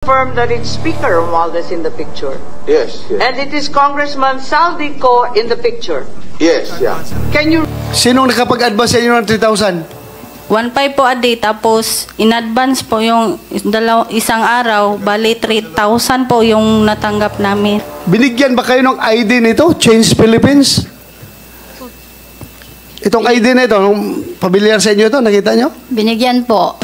confirm that it's Speaker Romualdez in the picture. Yes, yes. And it is Congressman Saldico in the picture. Yes, yeah. Can you... Sinong nakapag-advance sa inyo ng 3,000? 1.5 po a day, tapos in advance po yung isang araw, bali 3,000 po yung natanggap namin. Binigyan ba kayo ng ID nito? Change Philippines? Itong ID na ito, pamilyar sa inyo ito, nakita nyo? Binigyan po.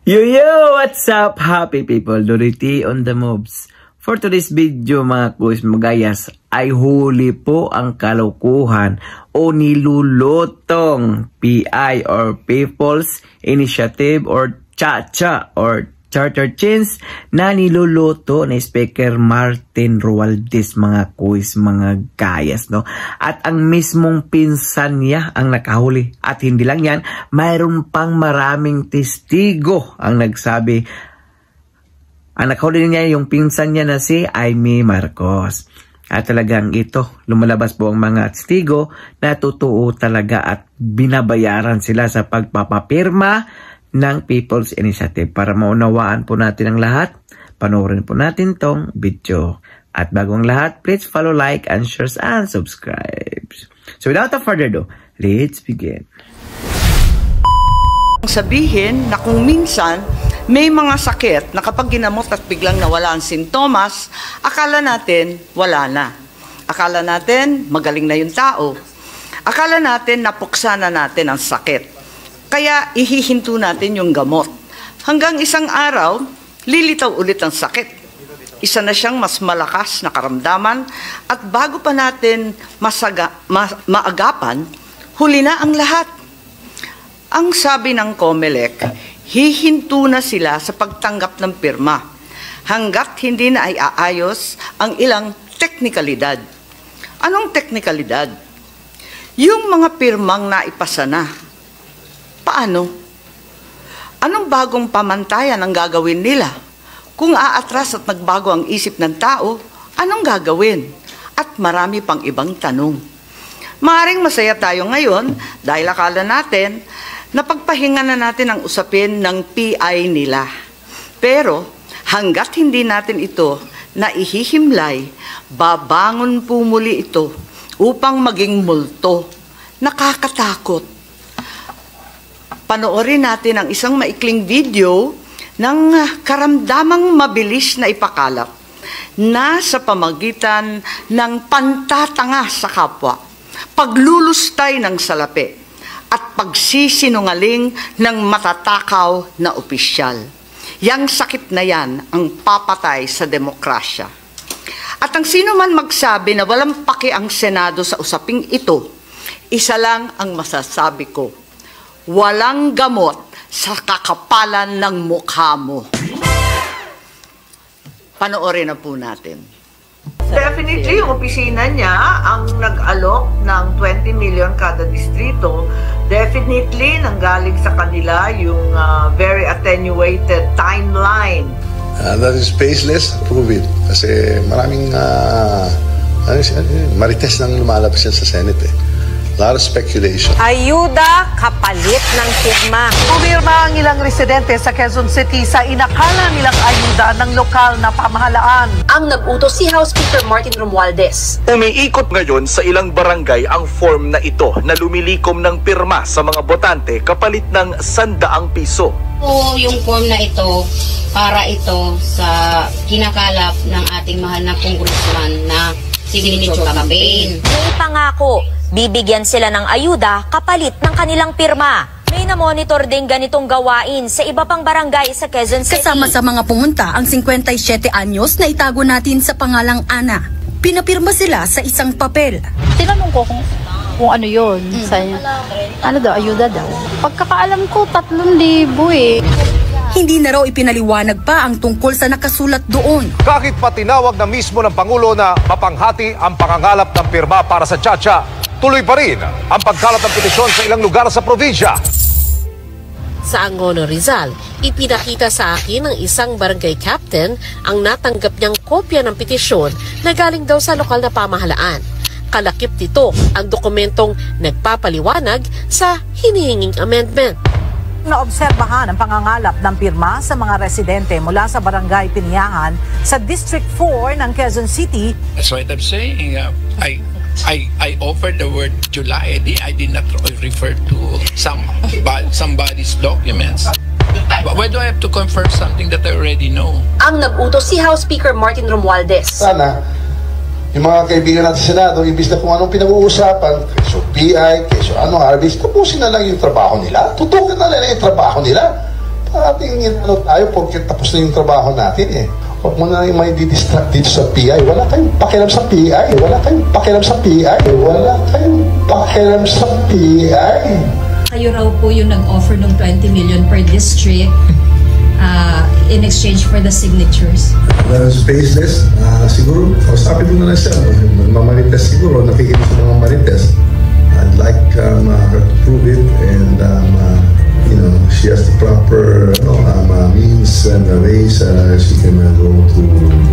Yo, what's up, happy people? Dorothy on the moves. For today's video, mga kuis magayas, ay huli po ang kalukuhan o nilulutong PI or People's Initiative or CHA or Charter Change na niluluto ni Speaker Martin Romualdez, mga kuis, mga gayas, no? At ang mismong pinsan niya ang nakahuli. At hindi lang yan, mayroon pang maraming testigo ang nagsabi. Ang nakahuli niya yung pinsan niya na si Amy Marcos. At talagang ito, lumalabas po ang mga testigo na totoo talaga at binabayaran sila sa pagpapapirma ng People's Initiative. Para maunawaan po natin ang lahat, panoorin po natin tong video. At bagong lahat, please follow, like, and share, and subscribe. So without further ado, let's begin. Sabihin na kung minsan may mga sakit na kapag ginamot at biglang nawala ang sintomas, akala natin wala na. Akala natin magaling na yung tao. Akala natin napuksa na natin ang sakit. Kaya ihihinto natin yung gamot. Hanggang isang araw, lilitaw ulit ang sakit. Isa na siyang mas malakas na karamdaman at bago pa natin maagapan, huli na ang lahat. Ang sabi ng COMELEC, hihinto na sila sa pagtanggap ng pirma hanggat hindi na ay aayos ang ilang teknikalidad. Anong teknikalidad? Yung mga pirmang naipasa na. Paano? Anong bagong pamantayan ang gagawin nila? Kung aatras at nagbago ang isip ng tao, anong gagawin? At marami pang ibang tanong. Maaring masaya tayo ngayon dahil akala natin na pagpahinga na natin ang usapin ng PI nila. Pero hanggat hindi natin ito naihihimlay, babangon po muli ito upang maging multo. Nakakatakot. Panoorin natin ang isang maikling video ng karamdamang mabilis na ipakalat na sa pamagitan ng pantatanga sa kapwa, paglulustay ng salapi, at pagsisinungaling ng matatakaw na opisyal. Yang sakit na yan ang papatay sa demokrasya. At ang sino man magsabi na walang paki ang Senado sa usaping ito, isa lang ang masasabi ko: walang gamot sa kakapalan ng mukha mo. Panoorin na po natin. Definitely, yung opisina niya ang nag-alok ng 20 million kada distrito. Definitely, nanggaling sa kanila yung very attenuated timeline. That is baseless. Prove it. Kasi maraming marites nang lumalabas yan sa Senate eh. A lot of speculation. Ayuda kapalit ng pirma. Pumirma ang ilang residente sa Quezon City sa inakala nilang ayuda ng lokal na pamahalaan. Ang nag-utos si House Speaker Martin Romualdez. Umiikot ngayon sa ilang barangay ang form na ito na lumilikom ng pirma sa mga botante kapalit ng 100 piso. Yung form na ito, para ito sa kinakalap ng ating mahal na congressman na signature campaign. May pangako, bibigyan sila ng ayuda kapalit ng kanilang pirma. May na-monitor din ganitong gawain sa iba pang barangay sa Quezon City. Kasama sa mga pumunta ang 57 anyos na itago natin sa pangalang Ana. Pinapirma sila sa isang papel. Tinanong ko kung ano yun. Ano daw, ayuda daw. Pagkakaalam ko, 3,000 eh. Hindi na raw ipinaliwanag pa ang tungkol sa nakasulat doon. Kahit pa tinawag na mismo ng Pangulo na mapanghati ang pangangalap ng pirma para sa CHA, tuloy pa rin ang pagkalat ng petisyon sa ilang lugar sa probinsya. Sa Angono, Rizal, ipinakita sa akin ng isang barangay captain ang natanggap niyang kopya ng petisyon na galing daw sa lokal na pamahalaan. Kalakip nito ang dokumentong nagpapaliwanag sa hinihinging amendment. na obserbahan ang pangangalap ng pirma sa mga residente mula sa Barangay Piniahan sa District 4 ng Quezon City. That's what I'm saying. I offered the word July. I did not refer to somebody's documents. Why do I have to confirm something that I already know? Ang nag-utos si House Speaker Martin Romualdez. Sana, yung mga kaibigan natin sa Senado, imbis na kung anong pinag-uusapan, keso PI, keso ano, RBs, tapusin na lang yung trabaho nila. Tutukan na lang yung trabaho nila. Parating tayo porque tapos na yung trabaho natin eh. Huwag mo na yung may didistract dito sa PI. Wala kayong pakialam sa PI. Wala kayong pakialam sa PI. Wala kayong pakialam sa PI. Kayo raw po yung nag-offer ng 20 million per district in exchange for the signatures. Spaceless, siguro, kausapin mo na lang siya. Mamarites siguro, nakikinig sa mga marites. I'd like her to prove it and she has the proper means and ways she can go to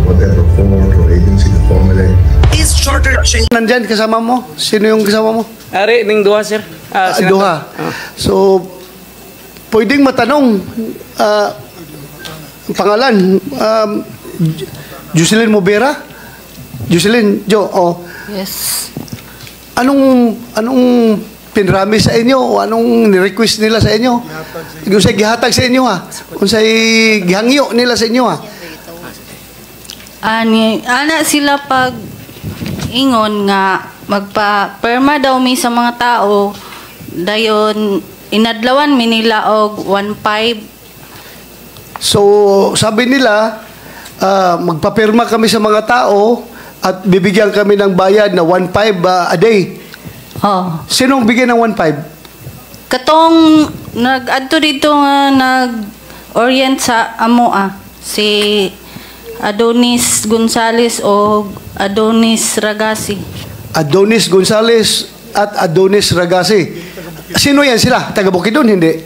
whatever court or agency, the COMELEC. Is charter change? Nandyan kasama mo? Sino yung kasama mo? Ari, ning duha, sir. Duha. So, pwedeng matanong, pangalan, Jocelyn Mobera? Jocelyn, Yes. Anong pinrami sa inyo o anong ni-request nila sa inyo? Kung sa'y gihatag sa inyo ha? Kung sa'y gihangyo nila sa inyo ha? Ana sila pag ingon nga magpa-perma daw mi sa mga tao dayon inadlawan mi nila og 1.5. So, sabi nila, magpapirma kami sa mga tao at bibigyan kami ng bayad na 1.5 a day. Oh. Sinong bigyan ng 1.5? Katong nag-adto dito nga nag-orient sa amoa si Adonis Gonzales o Adonis Ragasi. Adonis Gonzales at Adonis Ragasi. Sino yan sila? Taga Bukidnon, hindi?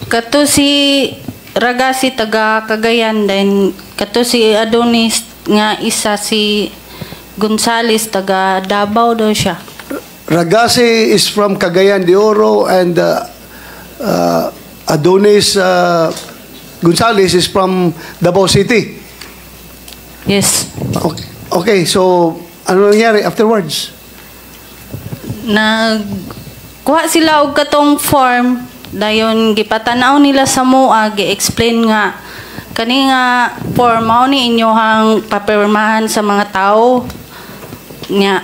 Kato si Ragasi taga Cagayan, then kato si Adonis nga isa si Gonzales taga Davao daw siya. Ragasi is from Cagayan de Oro and Adonis Gonzales is from Davao City. Yes. Okay, so ano nangyari afterwards? Kuha sila og katong form dayon gipatanaw nila sa MOA, gi-explain nga kani nga form mao ni inyohang papirmahan sa mga tao nya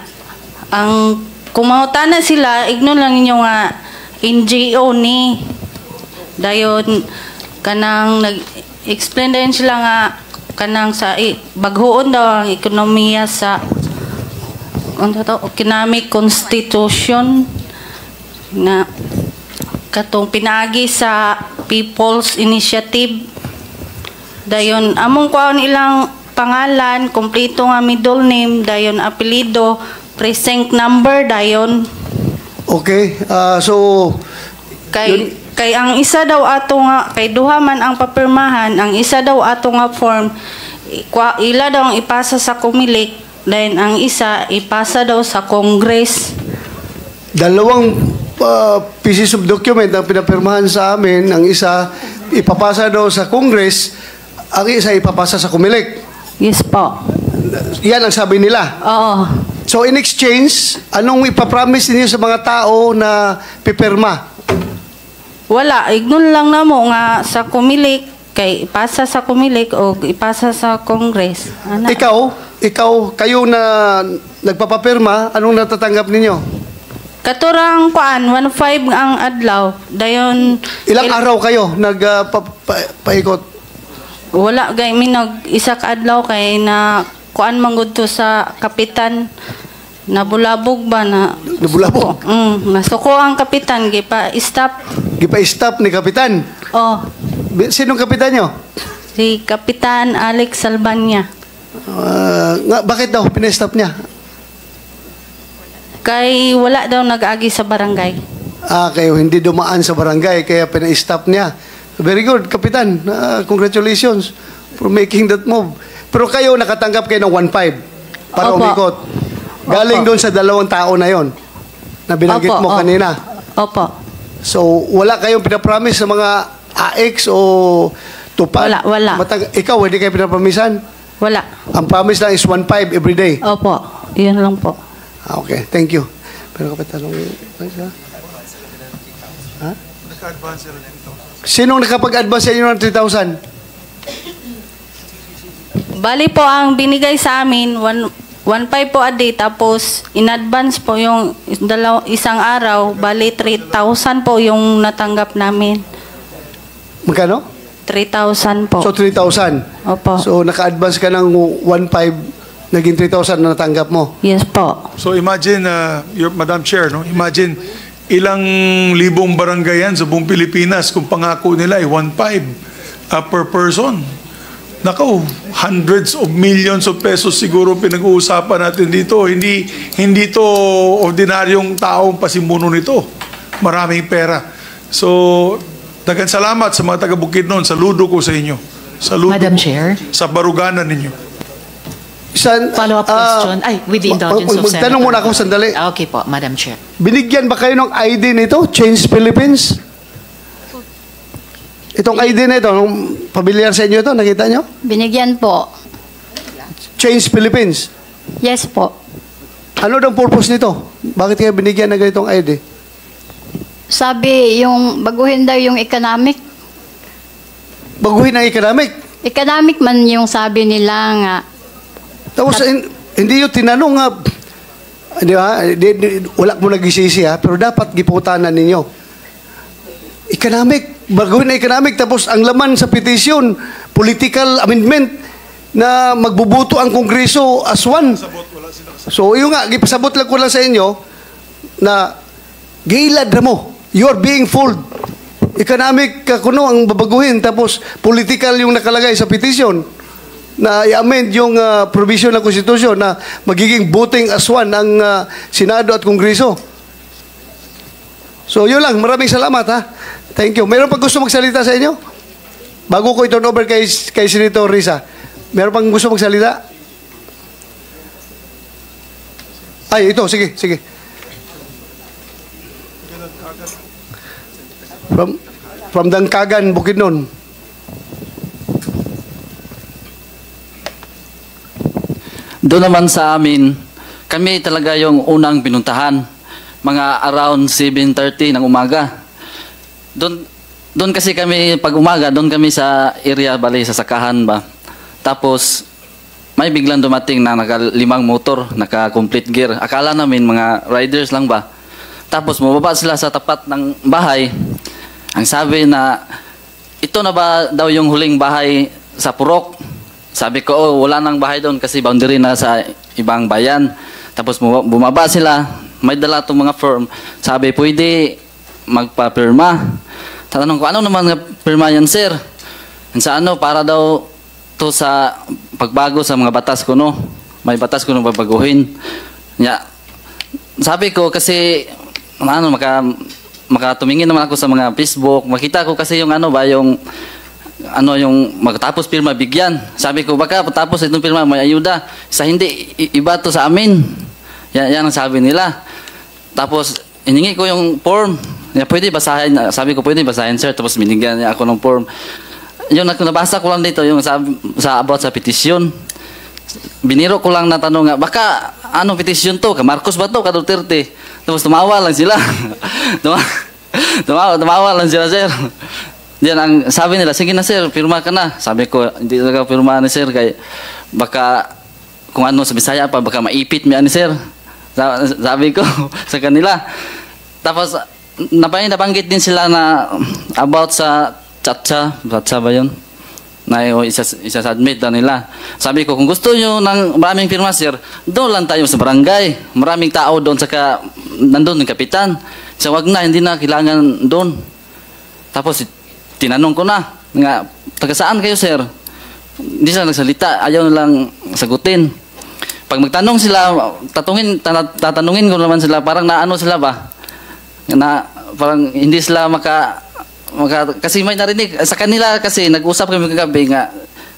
ang kumangutana sila igno lang inyo nga NGO ni dayon kanang nag-explain din sila nga kanang sa baghoon daw ang ekonomiya sa economic constitution na katong pinaagi sa People's Initiative dayon among kuan ilang pangalan kompleto nga middle name dayon apelyido precinct number dayon. Okay, so kay ang isa daw ato nga kay duha man ang papirmahan, ang isa daw ato nga form ila daw ang ipasa sa Comelec, then ang isa ipasa daw sa Congress. Dalawang pieces of document ang pinapirmahan sa amin, ang isa ipapasa daw sa Congress, ang isa ipapasa sa Comelec. Yes po. Yan ang sabi nila. Oo. So in exchange, anong ipapromise niyo sa mga tao na pipirma? Wala, ignon lang na mo nga sa Comelec, kay ipasa sa Comelec o ipasa sa Congress. Kayo na nagpapapirma, anong natatanggap ninyo? Katurang kuan 1.5 ang adlaw. Dayon ilang araw kayo nagpaikot? Wala gay mi nag isa ka adlaw kay na kuan manggod to sa kapitan. Nabulabog ba na? Nabulabog? Nasuko ang kapitan gipa-stop. Gipa-stop ni kapitan? Oh. Sinong kapitan nyo? Si Kapitan Alex Salbanya. Bakit daw pina-stop niya? Kay wala daw nag-agi sa barangay. Kayo hindi dumaan sa barangay kaya pina-stop niya. Very good, Kapitan. Congratulations for making that move. Pero kayo nakatanggap kayo ng 1.5 para umikot. Galing doon sa dalawang tao na yon na binanggit mo kanina. Opo. So, wala kayong pinapromise sa mga AX o tupad? Wala. Ikaw, hindi kayo pinapromisan? Wala. Ang promise lang is 1.5 every day? Opo, yun lang po. Okay, thank you. Pero kapit tanong, ha? Sinong nakapag-advance sa inyo ng 3,000? Bali po, ang binigay sa amin, 1.5 po a day, tapos in advance po yung isang araw, bali 3,000 po yung natanggap namin. Magkano? 3,000 po. So, 3,000? Opo. So, naka-advance ka ng 1.5, naging 3,000 na natanggap mo? Yes po. So, imagine, Madam Chair, no? Imagine, ilang libong barangay yan sa buong Pilipinas kung pangako nila ay 1.5 per person. Nako, hundreds of millions of pesos siguro pinag-uusapan natin dito. Hindi to ordinaryong taong pasimuno nito. Maraming pera. So, daghang salamat sa mga taga Bukidnon. Saludo ko sa inyo. Saludo Madam Chair. Sa baruganan ninyo. Follow-up question. With the indulgence of Senator. Magtanong muna ako sandali. Okay po, Madam Chair. Binigyan ba kayo ng ID nito? Change Philippines? Itong ID na ito, pamilyar sa inyo ito, nakita nyo? Binigyan po. Change Philippines? Yes po. Ano daw purpose nito? Bakit kayo binigyan ng ganitong ID? Sabi, baguhin daw yung economic. Baguhin ang economic? Economic man yung sabi nila nga. Tapos, hindi yung tinanong nga, di ba? Wala mo nagisisi ha, pero dapat giputanan ninyo. Economic, baguhin na economic, tapos ang laman sa petition, political amendment na magbubuto ang Kongreso as one. So, yun nga, ipasabot lang ko lang sa inyo na gilad na mo. You are being fooled. Economic kuno ang babaguhin, tapos political yung nakalagay sa petition na i-amend yung provision ng Constitution na magiging voting as one ang Senado at Kongreso. So, yun lang. Maraming salamat, ha? Thank you. Meron pang gusto magsalita sa inyo? Bago ko i-turn over kay Senator Risa. Meron pang gusto magsalita? Ay, ito. Sige. From Dangkagan, Bukidnon. Doon naman sa amin, kami talaga yung unang pinuntahan. Mga around 7:30 ng umaga. Doon kasi kami, pag umaga, doon kami sa area, bali, sa sakahan ba. Tapos, may biglang dumating na naka-5 motor, naka-complete gear. Akala namin mga riders lang ba. Tapos, mababa sila sa tapat ng bahay. Ang sabi na, ito na ba daw yung huling bahay sa Purok? Sabi ko, wala nang bahay doon kasi boundary na sa ibang bayan. Tapos, bumaba sila. May dala itong mga firm. Sabi, pwede magpa-pirma. Tatanong ko, ano naman nga pirma yan, sir? Sa ano, para daw to sa pagbago sa mga batas ko, no? May batas ko nung babaguhin. Sabi ko, kasi, makatumingin naman ako sa mga Facebook. Makita ko kasi yung yung magtapos pirma, bigyan. Sabi ko, baka patapos itong pirma, may ayuda. Sa hindi, iba to sa amin. Yan ang sabi nila. Tapos, iningi ko yung form. Pwede basahin. Sabi ko, pwede basahin, sir. Tapos, binigyan niya ako ng form. Yung nabasa ko lang dito, yung about sa petisyon. Biniro ko lang na tanong nga, baka, anong petisyon to? Ka Marcos ba to? Ka Duterte? Tapos, tumawa lang sila. tumawa lang sila, sir. Diyan, ang sabi nila, sige na, sir, pirma ka na. Sabi ko, hindi talaga pirma ni sir. Kaya, baka, kung ano sa Bisaya pa, baka maipit mi ani sir. Sabi ko sa kanila. Tapos nabanggit din sila na about sa Chacha ba yun? Na isa-submit na nila. Sabi ko, kung gusto nyo ng maraming firma, sir, doon lang tayo sa barangay. Maraming tao doon, saka nandun yung kapitan. So, wag na, hindi na kailangan doon. Tapos, tinanong ko na, nga, taga saan kayo, sir? Hindi sila nagsalita, ayaw nilang sagutin. Pag magtanong sila, tatanungin ko naman sila, parang naano sila ba? Na parang hindi sila kasi may narinig sa kanila, kasi nag-usap kami kagabi nga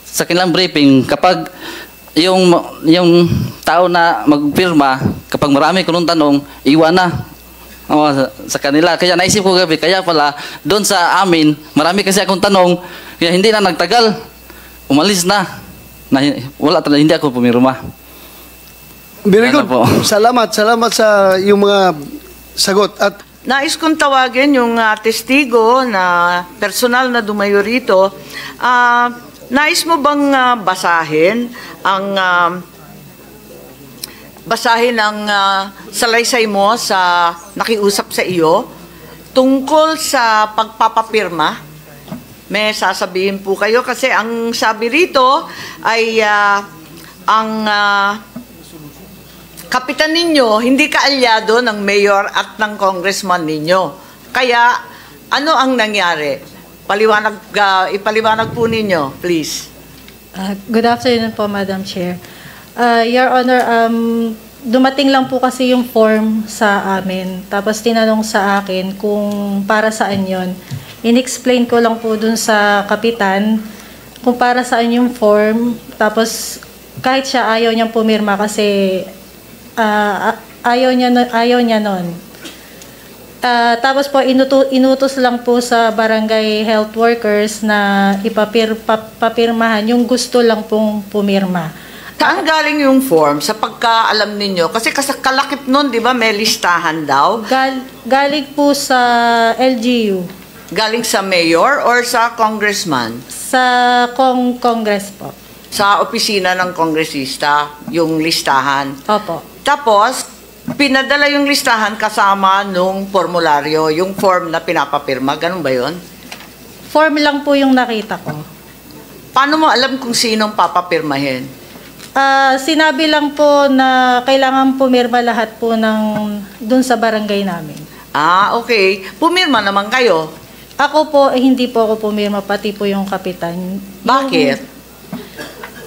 sa kanilang briefing, kapag yung tao na magpirma, kapag marami kunong tanong, iwan na. Oo, sa kanila. Kaya naisip ko gabi, kaya pala, doon sa amin, marami kasi akong tanong, kaya hindi na nagtagal. Umalis na. Wala talaga, hindi ako pumirma. Very good. Salamat sa yung mga sagot. At nais kong tawagin yung testigo na personal na dumayo rito. Nais mo bang basahin ang salaysay mo sa nakiusap sa iyo tungkol sa pagpapapirma? May sasabihin po kayo kasi ang sabi rito ay ang kapitan ninyo hindi kaalyado ng mayor at ng congressman ninyo. Kaya ano ang nangyari? Ipaliwanag po ninyo, please. Good afternoon po, Madam Chair. Your Honor, dumating lang po kasi yung form sa amin. Tapos tinanong sa akin kung para saan yon. In-explain ko lang po dun sa kapitan kung para saan yung form. Tapos kahit siya ayaw niyang pumirma kasi ayaw niya nun. Tapos po inutos lang po sa barangay health workers na ipapirmahan yung gusto lang pong pumirma. Saan galing yung form sa pagkaalam ninyo? Kasi kalakip nun, di ba, may listahan daw? Galing po sa LGU. Galing sa mayor or sa congressman? Sa Congress po. Sa opisina ng kongresista, yung listahan? Opo. Tapos, pinadala yung listahan kasama nung formularyo, yung form na pinapapirma. Ganun ba yun? Form lang po yung nakita ko. Paano mo alam kung sinong papapirmahin? Sinabi lang po na kailangan pumirma lahat po dun sa barangay namin. Okay. Pumirma naman kayo? Ako po, hindi po ako pumirma, pati po yung kapitan. Bakit?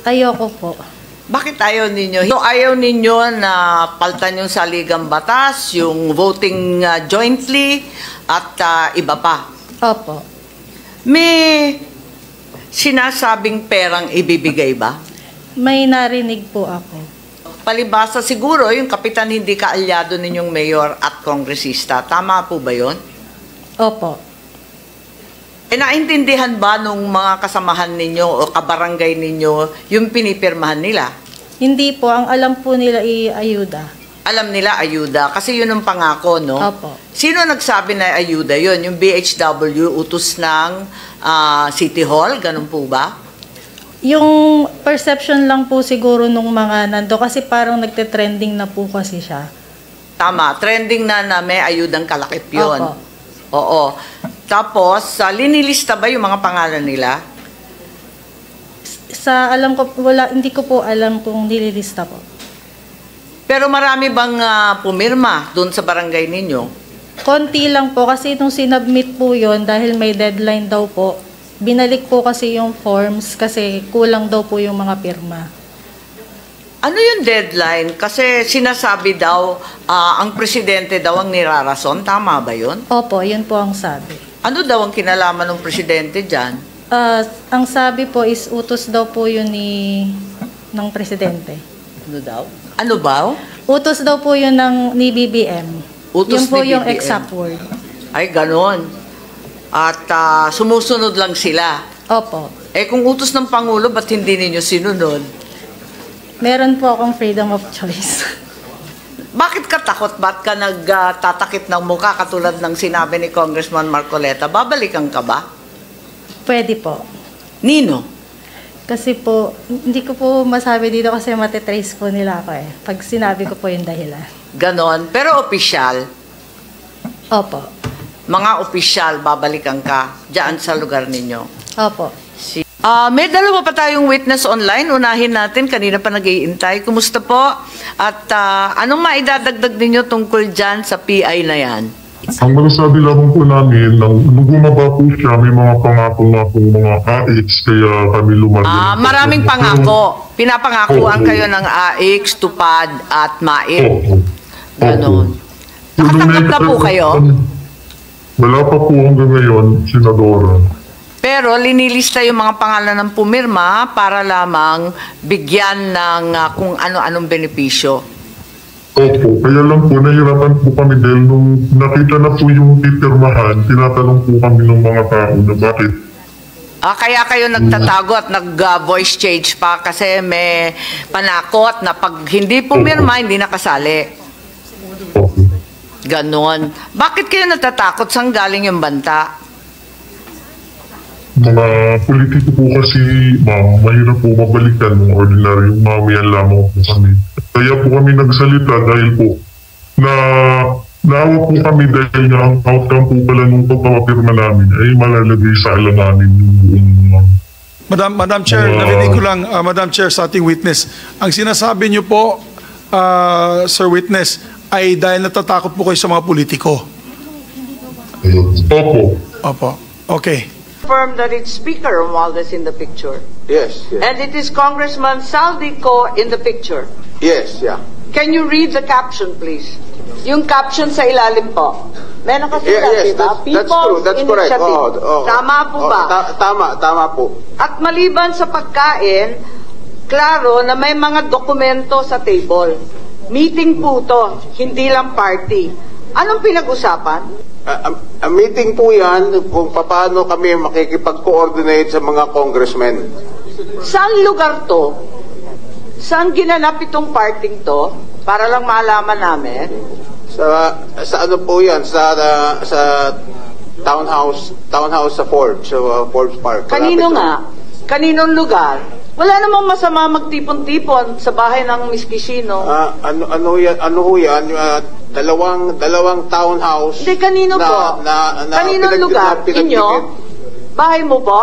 Ayoko po. Bakit ayaw ninyo? Ayaw ninyo na paltan yung saligang batas, yung voting jointly, at iba pa? Opo. May sinasabing perang ibibigay ba? May narinig po ako. Palibasa siguro, yung kapitan hindi kaalyado ninyong mayor at kongresista. Tama po ba yun? Opo. Naintindihan ba nung mga kasamahan ninyo o kabarangay ninyo yung pinipirmahan nila? Hindi po. Ang alam po nila ayuda. Alam nila ayuda kasi yun ang pangako, no? Opo. Sino nagsabi na ayuda yun? Yung BHW, utos ng City Hall? Ganun po ba? Yung perception lang po siguro nung mga nando kasi parang nagte-trending na po kasi siya. Tama, trending na may ayudang kalakip yun. Opo. Oo. Tapos, linilista ba yung mga pangalan nila? Sa alam ko, hindi ko po alam kung nililista po. Pero marami bang pumirma doon sa barangay ninyo? Konti lang po kasi nung sinubmit po yon dahil may deadline daw po. Binalik po kasi yung forms kasi kulang daw po yung mga pirma. Ano yung deadline? Kasi sinasabi daw, ang presidente daw ang nirarason. Tama ba yun? Opo, yun po ang sabi. Ano daw ang kinalaman ng presidente dyan? Ang sabi po is utos daw po yun ng presidente. Ano daw? Ano ba? Utos daw po yun ni BBM. Utos yun po ni yung BBM. exact word. Ay, ganon. At sumusunod lang sila. Opo. Kung utos ng Pangulo, ba't hindi ninyo sinunod? Meron po akong freedom of choice. Bakit ka takot? Ba't ka nagtatakip ng mukha katulad ng sinabi ni Congressman Marcoleta? Babalikan ka ba? Pwede po. Nino? Kasi po, hindi ko po masabi dito kasi matitrace po nila ako pag sinabi ko po yung dahilan. Ganon. Pero opisyal? Opo. Mga opisyal, babalikan ka dyan sa lugar ninyo? Opo. May dalawa pa tayong witness online. Unahin natin. Kanina pa nag-iintay. Kumusta po? At anong maidadagdag ninyo tungkol dyan sa PI na yan? Ang masasabi lamang po namin, nung bumaba po siya, may mga pangako-ngakong mga AX, kaya kami lumayan. Maraming pangako. Pinapangakuan kayo ng AX, tupad, at MAIP. Ganon. Nakatanggap na po kayo? Wala pa po hanggang ngayon, Senadora. Pero linilista yung mga pangalan ng pumirma para lamang bigyan ng kung ano-anong benepisyo. Opo, kaya lang po, nahirapan po kami dahil nung nakita na po yung pipirmahan, tinatanong po kami ng mga tao na bakit. Kaya kayo nagtatago at nag-voice change pa kasi may panakot na pag hindi pumirma, hindi nakasali. Ganon. Bakit kayo natatakot? Saan galing yung banta? Mga politiko po kasi, ma'am, mahirap po mabalikan ng ordinaryong mamayan lamang po kami. Kaya po kami nagsalita dahil po naawa po kami dahil nga ang outcome po pala nung pagpapapirma namin ay malalagay sa alanganin yung Madam Chair, narinig ko lang, Madam Chair, sa ating witness. Ang sinasabi niyo po, Sir Witness, ay dahil natatakot po kayo sa mga politiko. Opo. Opo. Okay. Confirm that it's Speaker Romualdez in the picture. Yes, yes. And it is Congressman Saldico in the picture. Yes, yeah. Can you read the caption, please? Yung caption sa ilalim po. Meron kasi Yes, that's true. That's correct. Tama po ba? Tama po. At maliban sa pagkain, klaro na may mga dokumento sa table. Meeting po to, hindi lang party. Anong pinag-usapan? A meeting po yan kung paano kami makikipag-coordinate sa mga congressmen. Saan lugar to? Saan ginanap itong parting to? Para lang malaman namin. Sa ano po yan? Sa townhouse sa Forbes, Forbes Park. Kanino nga? Kaninong lugar? Wala namang masama magtipon-tipon sa bahay ng Miss Kishino. Ano ho yan? Dalawang townhouse. Hindi, kanino po? Kaninong lugar? Inyo? Bahay mo po?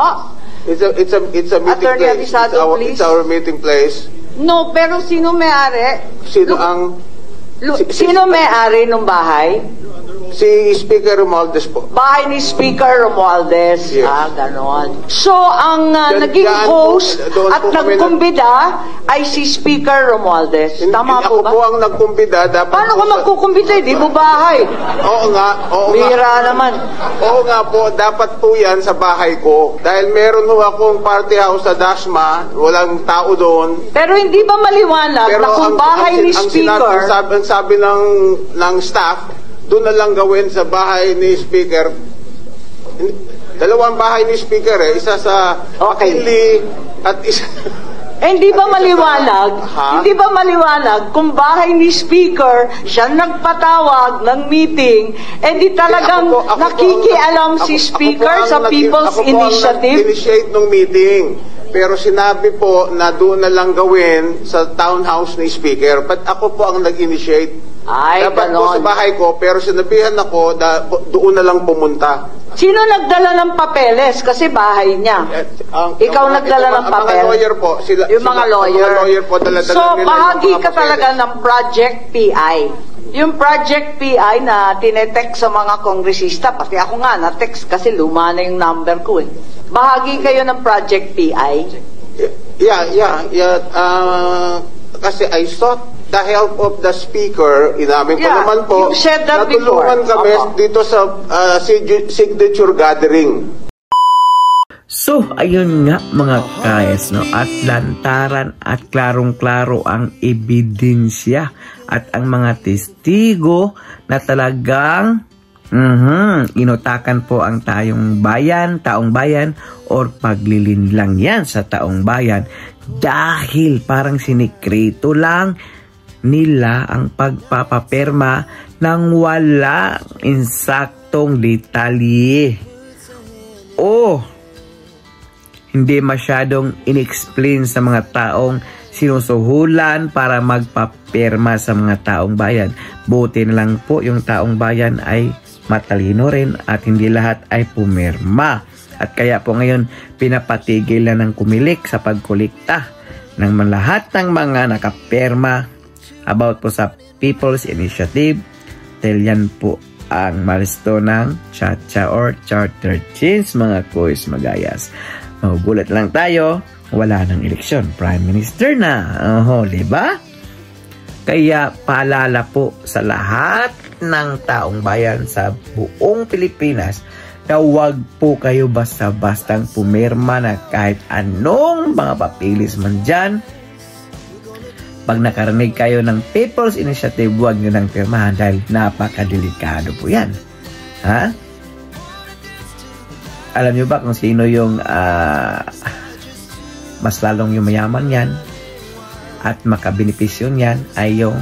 It's a meeting Attorney place. Avisado, please. It's our meeting place. No, pero sino may-ari? Sino may-ari ng bahay? Si Speaker Romualdez po. Bahay ni Speaker Romualdez. Yes. Ganon. So, ang naging host at nagkumbida ay si Speaker Romualdez. Tama po ba? Ako po ang nagkumbida. Paano ka magkukumbida? Di mo bahay. Oo nga. Bira naman. Oo nga po. Dapat po yan sa bahay ko. Dahil meron ho akong party house sa Dasma. Walang tao doon. Pero hindi ba maliwanag na kung bahay ni Speaker... Ang sabi ng staff, doon na lang gawin sa bahay ni Speaker. Dalawang bahay ni Speaker isa sa Makili at isa... hindi ba maliwanag? Hindi ba maliwanag kung bahay ni Speaker siya nagpatawag ng meeting, di talagang nakikialam si Speaker sa People's Initiative? Ako po ang nag-initiate ng meeting. Pero sinabi po na doon na lang gawin sa townhouse ni Speaker. But ako po ang nag-initiate. Dapat po sa bahay ko, pero sinabihan ako doon na lang pumunta. Sino nagdala ng papeles? Kasi bahay niya. Ikaw nagdala ng papel? Mga lawyer po. Yung mga lawyer po So, bahagi ka talaga ng Project PI. Yung Project PI na tinetext sa mga kongresista, pati ako nga na-text kasi luma na yung number ko eh. Bahagi kayo ng Project PI? Yeah. Kasi I sought the help of the Speaker. Inamin ko naman po, you said that natulungan kami dito sa signature gathering. So, ayun nga mga kayas, no? At lantaran at klarong-klaro ang ebidensya at ang mga testigo na talagang inutakan po ang taong bayan or paglilinlang yan sa taong bayan dahil parang sinikreto lang nila ang pagpapapirma ng wala insaktong detalye o hindi masyadong inexplain sa mga taong sinusuhulan para magpapirma sa mga taong bayan. Buti na lang po yung taong bayan ay matalino rin at hindi lahat ay pumirma. At kaya po ngayon pinapatigil na ng kumilik sa pagkolekta ng lahat ng mga nakapirma about po sa People's Initiative dahil yan po ang milestone ng Chacha or Charter Change mga kuys magayas. Magugulat lang tayo, wala nang eleksyon, Prime Minister na. Diba? Kaya paalala po sa lahat ng taong bayan sa buong Pilipinas na huwag po kayo basta-bastang pumirma na kahit anong mga papilis man dyan Pag nakarinig kayo ng People's Initiative, huwag nyo nang pirmahan dahil napakadelikado po yan. Ha? Alam nyo ba kung sino yung mas lalong yung mayaman yan at makabenepisyo yan ay yung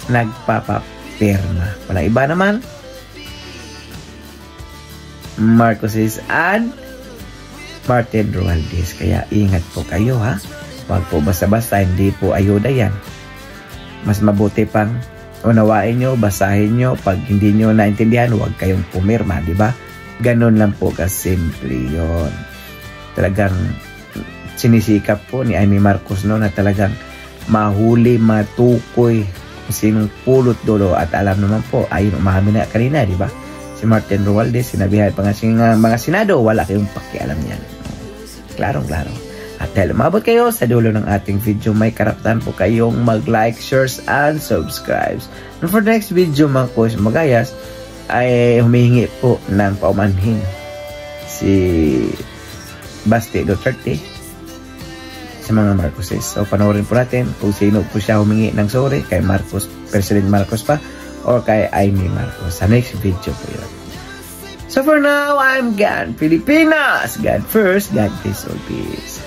nagpapapirma. Wala iba naman, Marcoses and Martin Romualdez. Kaya ingat po kayo, ha. Huwag po basta-basta, hindi po ayuda yan. Mas mabuti pang unawain nyo, basahin nyo. Pag hindi nyo naintindihan, huwag kayong pumirma, di ba? Ganon lang po kasimple yun. Talagang sinisikap po ni Amy Marcos no na talagang mahuli, matukoy kung sinong pulot dulo. At alam naman po, ayun umamin na kanina, di ba? Si Martin Romualdez, sinabihan pa nga mga senado, wala kayong pakialam yan. Klarong-klaro. At dahil umabot kayo sa dulo ng ating video, may karapatan po kayong mag-like, shares, and subscribe. And for the next video, mga kuis magayas, ay humihingi po ng paumanhin si Basti Duterte sa mga Marcoses. So, panoorin po natin kung sino po siya humingi ng sorry, kay Marcos, President Marcos pa, or kay Amy Marcos. Sa next video po yun. So for now, I'm God Pilipinas. God first, God peace, all peace.